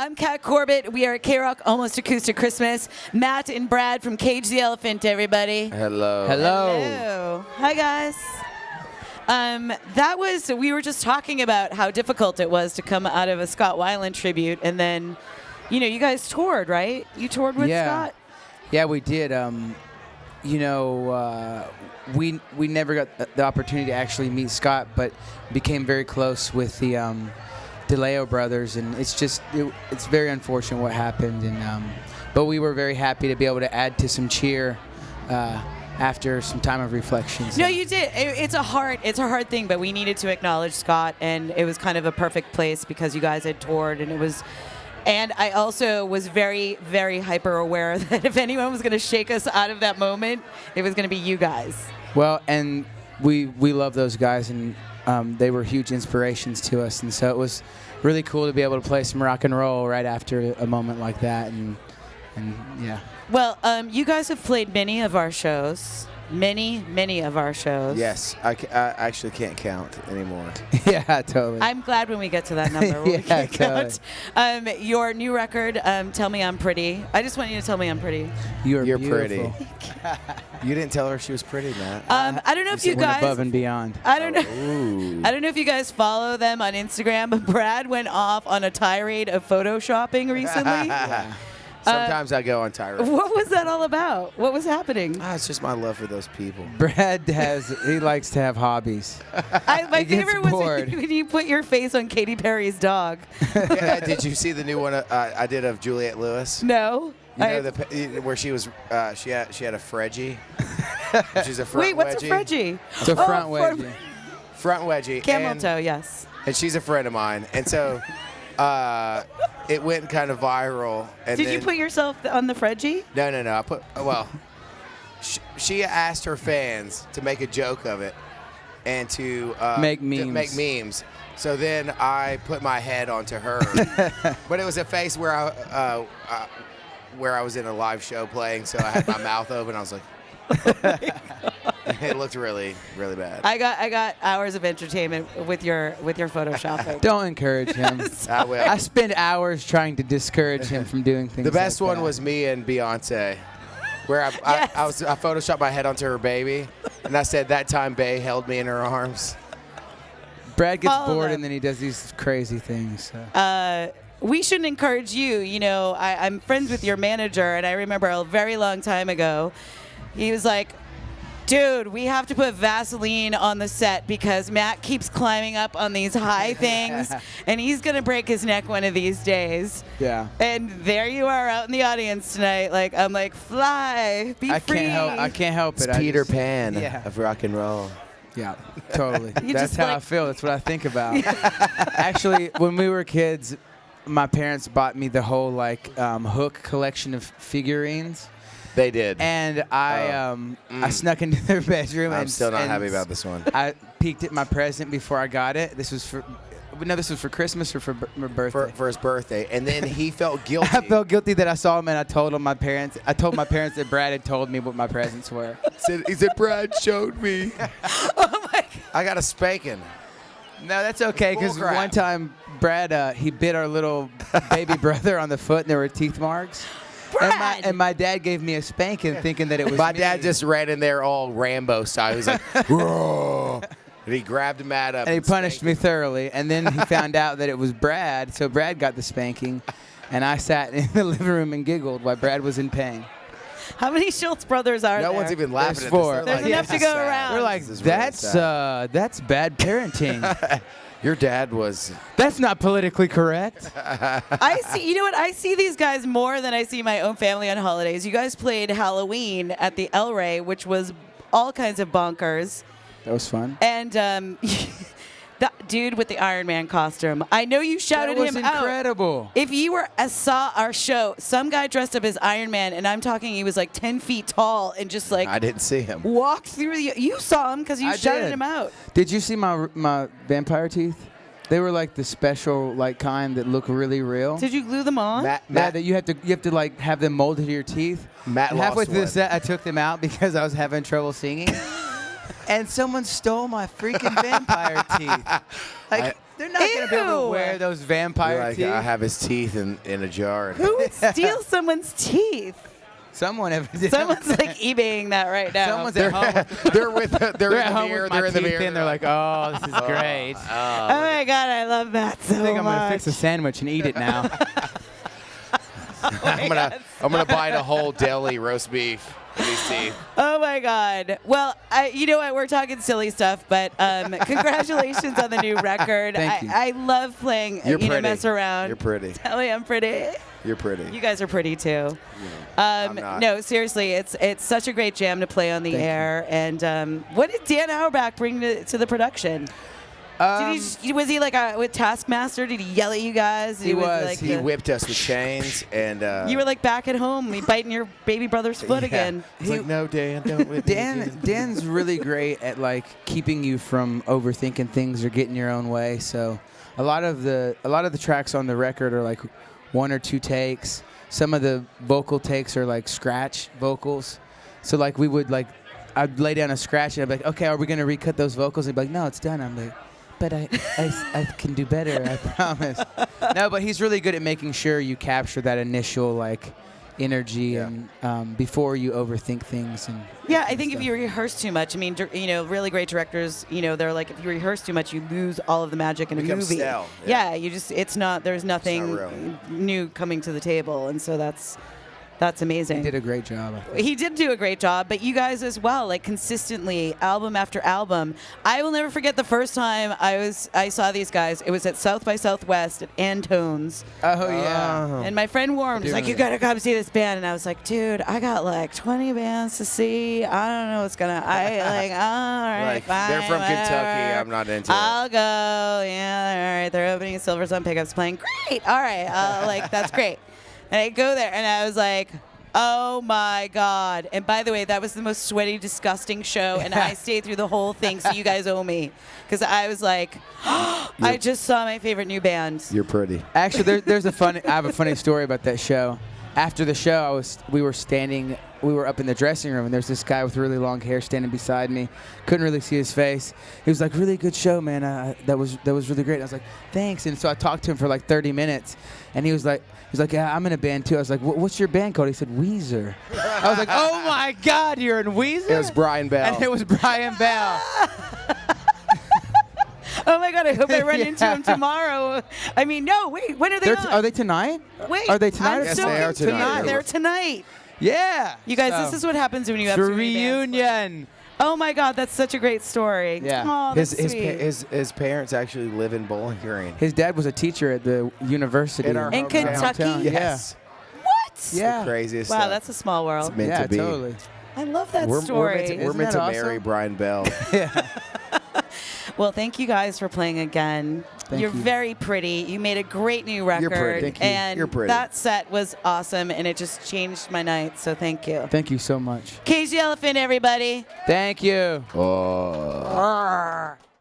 I'm Kat Corbett. We are at KROQ Almost Acoustic Christmas. Matt and Brad from Cage the Elephant, everybody. Hello. Hello. Hi, guys. We were just talking about how difficult it was to come out of a Scott Weiland tribute, and then, you guys toured, right? You toured with Scott? Yeah, we did. We never got the opportunity to actually meet Scott, but became very close with the DeLeo brothers, and it's very unfortunate what happened, and but we were very happy to be able to add to some cheer after some time of reflection. So. No, you did. It's a hard thing, but we needed to acknowledge Scott, and it was kind of a perfect place because you guys had toured, and it was. And I also was very, very hyper aware that if anyone was going to shake us out of that moment, it was going to be you guys. Well, and we love those guys, and they were huge inspirations to us, and so it was really cool to be able to play some rock and roll right after a moment like that, and yeah. Well, you guys have played many of our shows. Many of our shows. Yes, I actually can't count anymore. Yeah, totally. I'm glad when we get to that number. Yeah, we can count. Your new record, Tell Me I'm Pretty. I just want you to tell me I'm pretty. You're pretty. You didn't tell her she was pretty, Matt. I don't know if you went guys above and beyond. I don't know. I don't know if you guys follow them on Instagram, but Brad went off on a tirade of photoshopping recently. Yeah. Sometimes I go on tirade. What was that all about? What was happening? It's just my love for those people. Brad he likes to have hobbies. My He gets favorite was bored. when you put your face on Katy Perry's dog. Yeah, did you see the new one I did of Juliette Lewis? No. You know where she was? She had a Fredgie. She's a front Wait, what's wedgie. a Fredgie? It's a front wedgie. Front wedgie. Camel toe, yes. And she's a friend of mine, and so it went kind of viral. And Did you put yourself on the Fredgie? No. She asked her fans to make a joke of it and to make memes. To make memes. So then I put my head onto her, but it was a face where I was in a live show playing, so I had my mouth open. I was like, it looked really, really bad. I got hours of entertainment with your photoshopping. Don't encourage him. I will. I spend hours trying to discourage him from doing things. The best like one that. was me and Beyonce, where I photoshopped my head onto her baby, and I said that time Bey held me in her arms. Brad gets Follow bored them. and then he does these crazy things. So. We shouldn't encourage you. I'm friends with your manager, and I remember a very long time ago, he was like, dude, we have to put Vaseline on the set because Matt keeps climbing up on these high things, and he's going to break his neck one of these days. Yeah. And there you are out in the audience tonight. I'm like, fly, be free. I can't help it. It's Peter Pan Yeah. of rock and roll. Yeah, totally. You That's just how like- I feel. That's what I think about. Actually, when we were kids, my parents bought me the whole Hook collection of figurines. They did. And I snuck into their bedroom. I'm and still not and happy about this one. I peeked at my present before I got it. This was for Christmas or for my birthday. For his birthday, and then he felt guilty. I felt guilty that I saw him, and I told my parents that Brad had told me what my presents were. He said, Brad showed me. Oh, my God. I got a spanking. No, that's okay, because Bull crap. one time Brad, he bit our little baby brother on the foot, and there were teeth marks. Brad! And my dad gave me a spanking thinking that it was My me. dad just ran in there all Rambo style. He was like, whoa. And he grabbed Matt up. And he punished me thoroughly. And then he found out that it was Brad, so Brad got the spanking. And I sat in the living room and giggled while Brad was in pain. How many Schultz brothers are there? No one's even laughing There's at four. this. There's enough to go around. We're like, This is really sad. that's bad parenting. Your dad was. That's not politically correct. I see. You know what? I see these guys more than I see my own family on holidays. You guys played Halloween at the El Rey, which was all kinds of bonkers. That was fun. And that dude with the Iron Man costume. I know you shouted That was him out. incredible. If you saw our show, some guy dressed up as Iron Man, and I'm talking, he was like 10 feet tall and just I didn't see him. walked through the. You saw him because you I shouted did. him out. Did you see my vampire teeth? They were like the special kind that look really real. Did you glue them on? Yeah, that you have to have them molded to your teeth. Matt And lost halfway through one. the set, I took them out because I was having trouble singing. And someone stole my freaking vampire teeth. They're not going to be able to Ew. wear those vampire Like, teeth. I have his teeth in a jar. Who would steal someone's teeth? Someone ever did. Someone's like eBaying that right now. Someone's at home. they're They're in at the home mirror. with They're my in the teeth mirror. in. They're like, oh, this is great. Oh my God, I love that so I think I'm much. gonna fix a sandwich and eat it now. I'm gonna buy the whole deli roast beef. with these teeth. Oh my God. Well, you know what? We're talking silly stuff, but congratulations on the new record. Thank you. I love playing, You're pretty. mess around. You're pretty. Tell me I'm pretty. You're pretty. You guys are pretty too. I'm not. No, seriously, it's such a great jam to play on the Thank you. air. And what did Dan Auerbach bring to the production? Was he like with Taskmaster? Did he yell at you guys? He was. Like He whipped us with chains, and you were like back at home, biting your baby brother's foot again. He's like, no, Dan, don't whip me again." Dan's really great at like keeping you from overthinking things or getting your own way. So a lot of the tracks on the record are like 1 or 2 takes. Some of the vocal takes are like scratch vocals. So like we would like, I'd lay down a scratch and I'd be like, okay, are we gonna recut those vocals? And he'd be like, no, it's done. I'm like, but I can do better, I promise. No, but he's really good at making sure you capture that initial like energy and before you overthink things. And Yeah, I think if you rehearse too much, I mean, really great directors, they're like, if you rehearse too much, you lose all of the magic in a Becomes movie. stale, Yeah, there's nothing real. new coming to the table, and so that's amazing. he did a great job. I think. He did do a great job, but you guys as well, like consistently, album after album. I will never forget the first time I saw these guys. It was at South by Southwest at Antone's. Oh yeah. And my friend Warren was like, you gotta come see this band. And I was like, dude, I got like 20 bands to see. I don't know what's gonna, all right, Like, fine, they're from Kentucky. whatever. I'm not into I'll go. Yeah, all right. They're opening Silver Sun Pickups playing. Great. All right. That's great. And I go there and I was like, oh my God. And by the way, that was the most sweaty, disgusting show. And I stayed through the whole thing, so you guys owe me. Because I was like, I just saw my favorite new band. it. You're pretty. Actually, I have a funny story about that show. After the show, we were up in the dressing room, and there's this guy with really long hair standing beside me. Couldn't really see his face. He was like, really good show, man. That was really great. I was like, thanks. And so I talked to him for like 30 minutes, and he was like, yeah, I'm in a band too. I was like, what's your band called? He said, Weezer. I was like, oh my God, you're in Weezer? It was Brian Bell. And it was Brian Bell. Oh my God, I hope I run into him tomorrow. I mean, no, wait, when are they on? Are they tonight? Wait, Are they tonight? I'm Yes, so they are confused. tonight. They're tonight. Yeah. You guys, So, this is what happens when you have it's a too many bands. reunion. Oh my God, that's such a great story. Yeah. Aw, His that's sweet. his parents actually live in Bowling Green. His dad was a teacher at the university In our In hometown. Kentucky? Hometown, Yes. What? Yeah. The craziest Wow, stuff. that's a small world. It's meant Yeah, to be. totally. I love that We're story. meant to, we're Isn't meant that to awesome? marry Brian Bell. Well, thank you guys for playing again. Thank You're you. very pretty. You made a great new record. pretty. Thank you. And You're pretty. that set was awesome, and it just changed my night, so thank you. Thank you so much. Cage the Elephant, everybody. Thank you. Oh. Arr.